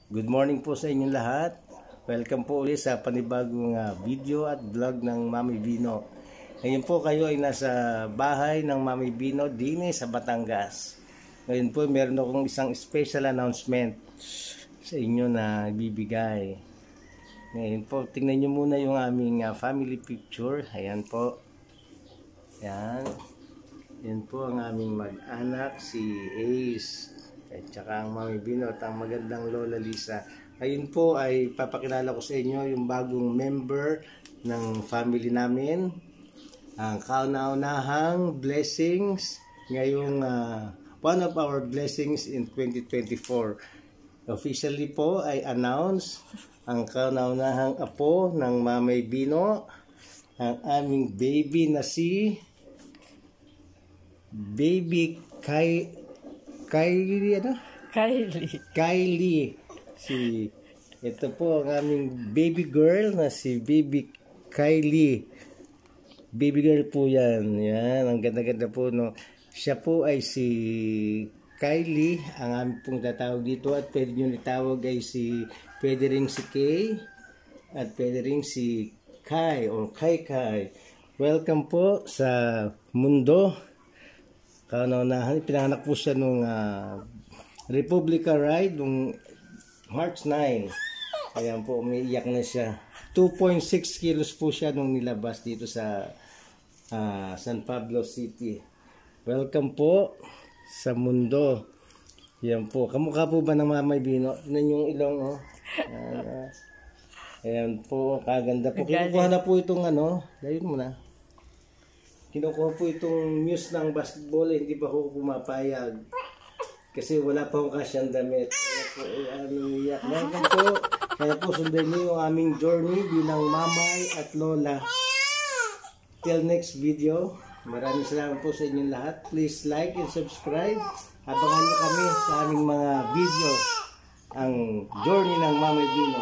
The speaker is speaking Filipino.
Good morning po sa inyong lahat. Welcome po ulit sa panibagong video at vlog ng Mami Bino. Ngayon po kayo ay nasa bahay ng Mami Bino din sa Batangas. Ngayon po meron akong isang special announcement sa inyo na bibigay. Ngayon po tingnan nyo muna yung aming family picture. Ayan po. Ayan. Yan po ang aming mag-anak si Ace. At saka ang Mami Bino at ang magandang Lola Lisa. Ngayon po ay papakilala ko sa inyo yung bagong member ng family namin. Ang kauna-unahang blessings ngayong one of our blessings in 2024. Officially po ay announce ang kauna-unahang apo ng Mami Bino. Ang aming baby na si Baby Kylie. Ito po ang aming baby girl na si Baby Kylie. Baby girl po yan. Yan, ang ganda-ganda po, no. Siya po ay si Kylie, ang aming pong tatawag dito, at pwede nyo itawag ay pwede rin si Kay at pwede rin si Kai o Kai. Welcome po sa mundo. Kauna-unahan, pinanganak po siya nung Republica Ride nung March 9. Ayan po, umiiyak na siya. 2.6 kilos po siya nung nilabas dito sa San Pablo City. Welcome po sa mundo. Ayan po, kamukha po ba ng Mami Bino? Yan yung ilong, oh. Ayan po, kaganda po. Kinukuha na po itong dahil mo na. Kinukuha po itong muse ng basketball, hindi pa ako pumapayag. Kasi wala pa akong kasyang damit. Welcome po. Kaya po sundan niyo yung aming journey bilang mamay at lola. Till next video. Maraming salamat po sa inyong lahat. Please like and subscribe. Abangan niyo kami sa aming mga video. Ang journey ng Mami Bino.